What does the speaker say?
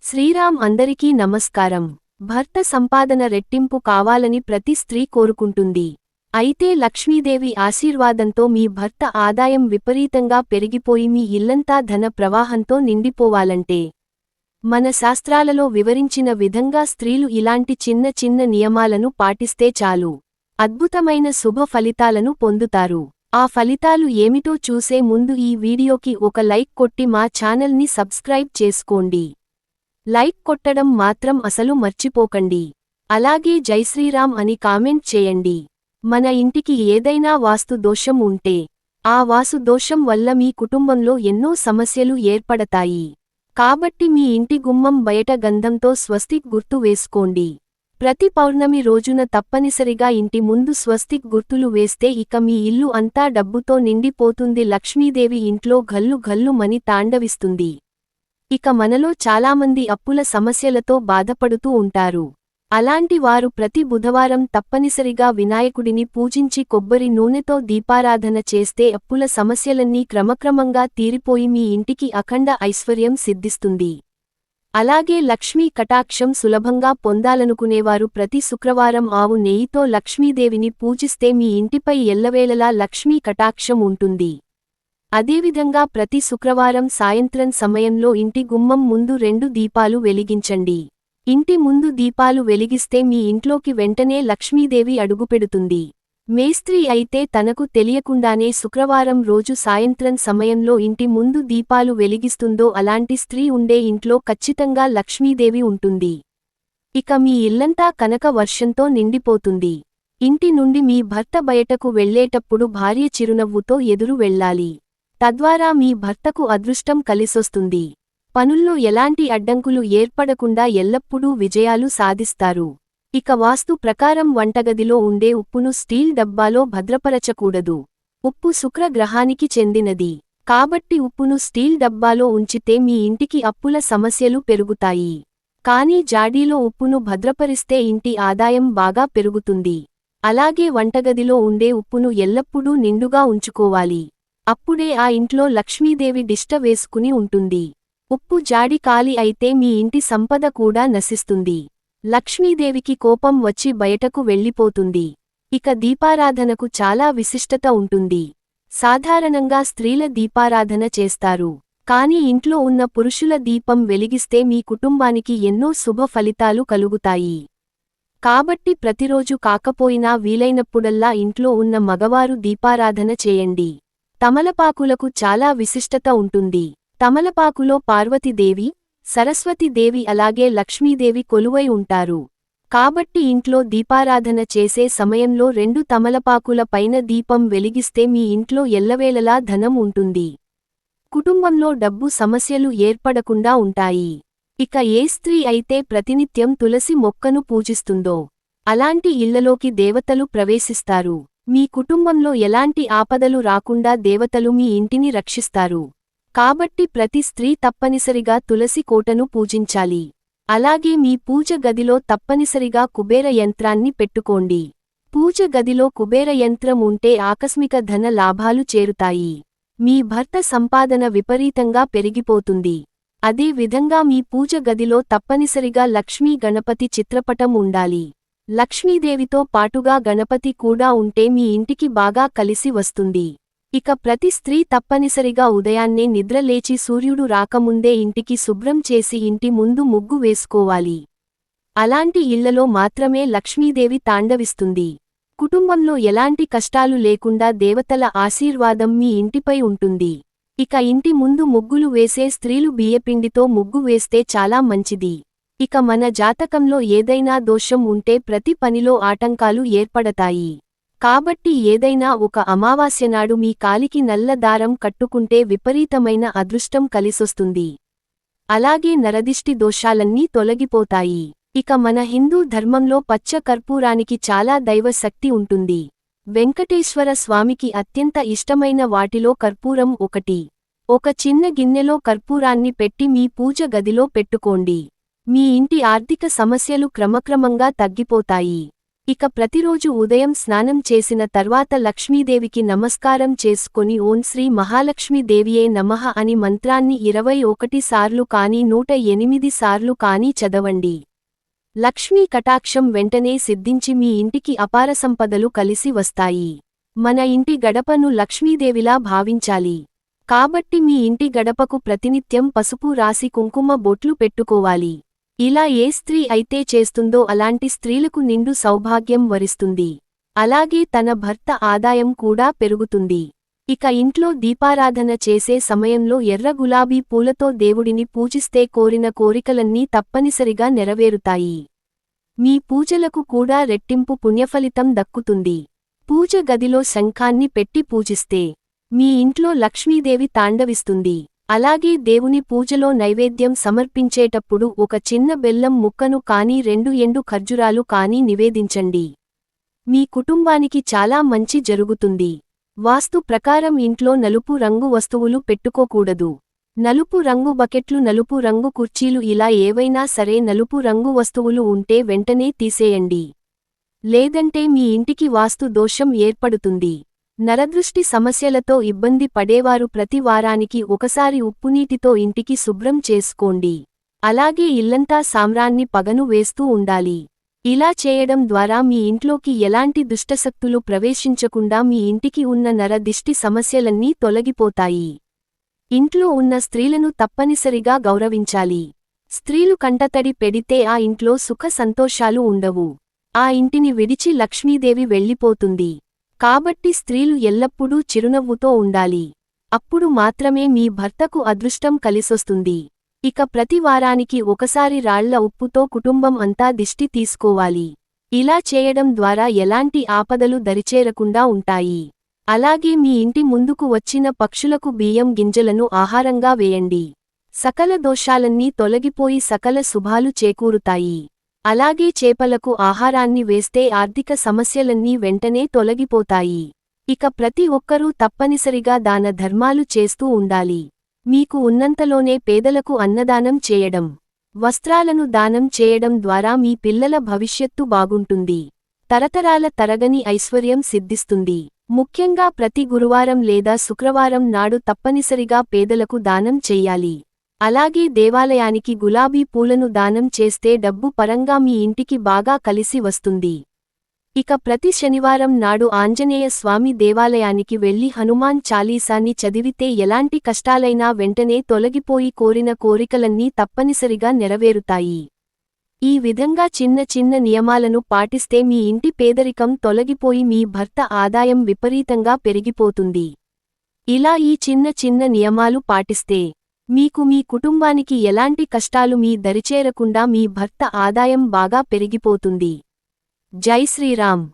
శ్రీరామ్ అందరికీ నమస్కారం. భర్త సంపాదన రెట్టింపు కావాలని ప్రతి స్త్రీ కోరుకుంటుంది. అయితే లక్ష్మీదేవి ఆశీర్వాదంతో మీ భర్త ఆదాయం విపరీతంగా పెరిగిపోయి మీ ఇల్లంతా ధన ప్రవాహంతో నిండిపోవాలంటే మన శాస్త్రాలలో వివరించిన విధంగా స్త్రీలు ఇలాంటి చిన్న చిన్న నియమాలను పాటిస్తే చాలు అద్భుతమైన శుభ ఫలితాలను పొందుతారు. ఆ ఫలితాలు ఏమిటో చూసే ముందు ఈ వీడియోకి ఒక లైక్ కొట్టి మా ఛానల్ని సబ్స్క్రైబ్ చేసుకోండి. లైక్ కొట్టడం మాత్రం అసలు మర్చిపోకండి. అలాగే జై శ్రీరామ్ అని కామెంట్ చేయండి. మన ఇంటికి ఏదైనా వాస్తు దోషం ఉంటే ఆ వాసు దోషం వల్ల మీ కుటుంబంలో ఎన్నో సమస్యలు ఏర్పడతాయి. కాబట్టి మీ ఇంటి గుమ్మం బయట గంధంతో స్వస్తిక్ గుర్తు వేసుకోండి. ప్రతి పౌర్ణమి రోజున తప్పనిసరిగా ఇంటి ముందు స్వస్తిక్ గుర్తులు వేస్తే ఇక మీ ఇల్లు అంతా డబ్బుతో నిండిపోతుంది. లక్ష్మీదేవి ఇంట్లో ఘల్లు ఘల్లుమని తాండవిస్తుంది. ఇక మనలో చాలామంది అప్పుల సమస్యలతో బాధపడుతూ ఉంటారు. అలాంటి వారు ప్రతి బుధవారం తప్పనిసరిగా వినాయకుడిని పూజించి కొబ్బరి నూనెతో దీపారాధన చేస్తే అప్పుల సమస్యలన్నీ క్రమక్రమంగా తీరిపోయి మీ ఇంటికి అఖండ ఐశ్వర్యం సిద్ధిస్తుంది. అలాగే లక్ష్మీ కటాక్షం సులభంగా పొందాలనుకునేవారు ప్రతి శుక్రవారం ఆవు నెయ్యితో లక్ష్మీదేవిని పూజిస్తే మీ ఇంటిపై ఎల్లవేళలా లక్ష్మీ కటాక్షం ఉంటుంది. అదేవిధంగా ప్రతి శుక్రవారం సాయంత్రం సమయంలో ఇంటి గుమ్మం ముందు 2 దీపాలు వెలిగించండి. ఇంటి ముందు దీపాలు వెలిగిస్తే మీ ఇంట్లోకి వెంటనే లక్ష్మీదేవి అడుగుపెడుతుంది. మేస్త్రీ అయితే తనకు తెలియకుండానే శుక్రవారం రోజు సాయంత్రం సమయంలో ఇంటి ముందు దీపాలు వెలిగిస్తుందో అలాంటి స్త్రీ ఉండే ఇంట్లో ఖచ్చితంగా లక్ష్మీదేవి ఉంటుంది. ఇక మీ ఇల్లంతా కనక వర్షంతో నిండిపోతుంది. ఇంటి నుండి మీ భర్త బయటకు వెళ్లేటప్పుడు భార్య చిరునవ్వుతో ఎదురు వెళ్ళాలి. తద్వారా మీ భర్తకు అదృష్టం కలిసొస్తుంది. పనుల్లో ఎలాంటి అడ్డంకులు ఏర్పడకుండా ఎల్లప్పుడూ విజయాలు సాధిస్తారు. ఇక వాస్తు ప్రకారం వంటగదిలో ఉండే ఉప్పును స్టీల్ డబ్బాలో భద్రపరచకూడదు. ఉప్పు శుక్ర గ్రహానికి చెందినది. కాబట్టి ఉప్పును స్టీల్ డబ్బాలో ఉంచితే మీ ఇంటికి అప్పుల సమస్యలు పెరుగుతాయి. కానీ జాడీలో ఉప్పును భద్రపరిస్తే ఇంటి ఆదాయం బాగా పెరుగుతుంది. అలాగే వంటగదిలో ఉండే ఉప్పును ఎల్లప్పుడూ నిండుగా ఉంచుకోవాలి. అప్పుడే ఆ ఇంట్లో లక్ష్మీదేవి దిష్ట వేసుకుని ఉంటుంది. ఉప్పు జాడి ఖాళీ అయితే మీ ఇంటి సంపద కూడా నశిస్తుంది. లక్ష్మీదేవికి కోపం వచ్చి బయటకు వెళ్ళిపోతుంది. ఇక దీపారాధనకు చాలా విశిష్టత ఉంటుంది. సాధారణంగా స్త్రీల దీపారాధన చేస్తారు. కానీ ఇంట్లో ఉన్న పురుషుల దీపం వెలిగిస్తే మీ కుటుంబానికి ఎన్నో శుభ ఫలితాలు కలుగుతాయి. కాబట్టి ప్రతిరోజు కాకపోయినా వీలైనప్పుడల్లా ఇంట్లో ఉన్న మగవారు దీపారాధన చేయండి. తమలపాకులకు చాలా విశిష్టత ఉంటుంది. తమలపాకులో పార్వతీదేవి, సరస్వతీదేవి అలాగే లక్ష్మీదేవి కొలువై ఉంటారు. కాబట్టి ఇంట్లో దీపారాధన చేసే సమయంలో 2 తమలపాకుల పైన దీపం వెలిగిస్తే మీ ఇంట్లో ఎల్లవేళలా ధనం ఉంటుంది. కుటుంబంలో డబ్బు సమస్యలు ఏర్పడకుండా ఉంటాయి. ఇక ఏ స్త్రీ అయితే ప్రతినిత్యం తులసి మొక్కను పూజిస్తుందో అలాంటి ఇళ్లలోకి దేవతలు ప్రవేశిస్తారు. మీ కుటుంబంలో ఎలాంటి ఆపదలు రాకుండా దేవతలు మీ ఇంటిని రక్షిస్తారు. కాబట్టి ప్రతి స్త్రీ తప్పనిసరిగా తులసి కోటను పూజించాలి. అలాగే మీ పూజ గదిలో తప్పనిసరిగా కుబేర యంత్రాన్ని పెట్టుకోండి. పూజ గదిలో కుబేర యంత్రం ఉంటే ఆకస్మిక ధన లాభాలు చేరుతాయి. మీ భర్త సంపాదన విపరీతంగా పెరిగిపోతుంది. అదే విధంగా మీ పూజ గదిలో తప్పనిసరిగా లక్ష్మీ గణపతి చిత్రపటం ఉండాలి. లక్ష్మీదేవితో పాటుగా గణపతి కూడా ఉంటే మీ ఇంటికి బాగా కలిసి వస్తుంది. ఇక ప్రతి స్త్రీ తప్పనిసరిగా ఉదయాన్నే నిద్రలేచి సూర్యుడు రాకముందే ఇంటికి శుభ్రం చేసి ఇంటి ముందు ముగ్గు వేసుకోవాలి. అలాంటి ఇళ్లలో మాత్రమే లక్ష్మీదేవి తాండవిస్తుంది. కుటుంబంలో ఎలాంటి కష్టాలు లేకుండా దేవతల ఆశీర్వాదం మీ ఇంటిపై ఉంటుంది. ఇక ఇంటి ముందు ముగ్గులు వేసే స్త్రీలు బియ్యపిండితో ముగ్గు వేస్తే చాలా మంచిది. ఇక మన జాతకంలో ఏదైనా దోషం ఉంటే ప్రతి పనిలో ఆటంకాలు ఏర్పడతాయి. కాబట్టి ఏదైనా ఒక అమావాస్యనాడు మీ కాలికి నల్ల దారం కట్టుకుంటే విపరీతమైన అదృష్టం కలిసొస్తుంది. అలాగే నరదిష్టి దోషాలన్నీ తొలగిపోతాయి. ఇక మన హిందూ ధర్మంలో పచ్చ కర్పూరానికి చాలా దైవ శక్తి ఉంటుంది. వెంకటేశ్వర స్వామికి అత్యంత ఇష్టమైన వాటిలో కర్పూరం ఒకటి. ఒక చిన్న గిన్నెలో కర్పూరాన్ని పెట్టి మీ పూజ గదిలో పెట్టుకోండి. మీ ఇంటి ఆర్థిక సమస్యలు క్రమక్రమంగా తగ్గిపోతాయి. ఇక ప్రతిరోజు ఉదయం స్నానం చేసిన తర్వాత లక్ష్మీదేవికి నమస్కారం చేసుకొని ఓం శ్రీ మహాలక్ష్మీదేవియే నమః అని మంత్రాన్ని 21 సార్లు కానీ 108 సార్లు కానీ చదవండి. లక్ష్మీ కటాక్షం వెంటనే సిద్ధించి మీ ఇంటికి అపార సంపదలు కలిసి వస్తాయి. మన ఇంటి గడపను లక్ష్మీదేవిలా భావించాలి. కాబట్టి మీ ఇంటి గడపకు ప్రతినిత్యం పసుపు రాసి కుంకుమ బొట్లు పెట్టుకోవాలి. ఇలా ఏ స్త్రీ అయితే చేస్తుందో అలాంటి స్త్రీలకు నిండు సౌభాగ్యం వరిస్తుంది. అలాగే తన భర్త ఆదాయం కూడా పెరుగుతుంది. ఇక ఇంట్లో దీపారాధన చేసే సమయంలో ఎర్ర గులాబీ పూలతో దేవుడిని పూజిస్తే కోరిన కోరికలన్నీ తప్పనిసరిగా నెరవేరుతాయి. మీ పూజలకు కూడా రెట్టింపు పుణ్యఫలితం దక్కుతుంది. పూజ గదిలో శంఖాన్ని పెట్టి పూజిస్తే మీ ఇంట్లో లక్ష్మీదేవి తాండవిస్తుంది. అలాగే దేవుని పూజలో నైవేద్యం సమర్పించేటప్పుడు ఒక చిన్న బెల్లం ముక్కను కానీ 2 ఎండు ఖర్జూరాలు కానీ నివేదించండి. మీ కుటుంబానికి చాలా మంచి జరుగుతుంది. వాస్తు ప్రకారం ఇంట్లో నలుపు రంగు వస్తువులు పెట్టుకోకూడదు. నలుపు రంగు బకెట్లు, నలుపు రంగు కుర్చీలు ఇలా ఏవైనా సరే నలుపు రంగు వస్తువులు ఉంటే వెంటనే తీసేయండి. లేదంటే మీ ఇంటికి వాస్తు దోషం ఏర్పడుతుంది. నరదృష్టి సమస్యలతో ఇబ్బంది పడేవారు ప్రతి వారానికి ఒకసారి ఉప్పునీటితో ఇంటికి శుభ్రం చేసుకోండి. అలాగే ఇల్లంతా సాంబ్రాణి పగను వేస్తూ ఉండాలి. ఇలా చేయడం ద్వారా మీ ఇంట్లోకి ఎలాంటి దుష్టశక్తులు ప్రవేశించకుండా మీ ఇంటికి ఉన్న నరదిష్టి సమస్యలన్నీ తొలగిపోతాయి. ఇంట్లో ఉన్న స్త్రీలను తప్పనిసరిగా గౌరవించాలి. స్త్రీలు కంటతడి పెడితే ఆ ఇంట్లో సుఖ సంతోషాలు ఉండవు. ఆ ఇంటిని విడిచి లక్ష్మీదేవి వెళ్ళిపోతుంది. కాబట్టి స్త్రీలు ఎల్లప్పుడూ చిరునవ్వుతో ఉండాలి. అప్పుడు మాత్రమే మీ భర్తకు అదృష్టం కలిసొస్తుంది. ఇక ప్రతి వారానికి ఒకసారి రాళ్ల ఉప్పుతో కుటుంబం అంతా దిష్టి తీసుకోవాలి. ఇలా చేయడం ద్వారా ఎలాంటి ఆపదలు దరిచేరకుండా ఉంటాయి. అలాగే మీ ఇంటి ముందుకు వచ్చిన పక్షులకు బియ్యం గింజలను ఆహారంగా వేయండి. సకల దోషాలన్నీ తొలగిపోయి సకల శుభాలు చేకూరుతాయి. అలాగే చేపలకు ఆహారాన్ని వేస్తే ఆర్థిక సమస్యలన్నీ వెంటనే తొలగిపోతాయి. ఇక ప్రతి ఒక్కరూ తప్పనిసరిగా దాన ధర్మాలు చేస్తూ ఉండాలి. మీకు ఉన్నంతలోనే పేదలకు అన్నదానం చేయడం, వస్త్రాలను దానం చేయడం ద్వారా మీ పిల్లల భవిష్యత్తు బాగుంటుంది. తరతరాల తరగని ఐశ్వర్యం సిద్ధిస్తుంది. ముఖ్యంగా ప్రతి గురువారం లేదా శుక్రవారం నాడు తప్పనిసరిగా పేదలకు దానం చెయ్యాలి. అలాగే దేవాలయానికి గులాబీ పూలను దానం చేస్తే డబ్బు పరంగా మీ ఇంటికి బాగా కలిసి వస్తుంది. ఇక ప్రతి శనివారం నాడు ఆంజనేయ స్వామి దేవాలయానికి వెళ్లి హనుమాన్ చాలీసాని చదివితే ఎలాంటి కష్టాలైనా వెంటనే తొలగిపోయి కోరిన కోరికలన్నీ తప్పనిసరిగా నెరవేరుతాయి. ఈ విధంగా చిన్న చిన్న నియమాలను పాటిస్తే మీ ఇంటి పేదరికం తొలగిపోయి మీ భర్త ఆదాయం విపరీతంగా పెరిగిపోతుంది. ఇలా ఈ చిన్న చిన్న నియమాలు పాటిస్తే మీకు మీ కుటుంబానికి ఎలాంటి కష్టాలు మీ దరిచేరకుండా మీ భర్త ఆదాయం బాగా పెరిగిపోతుంది. జై శ్రీరామ్.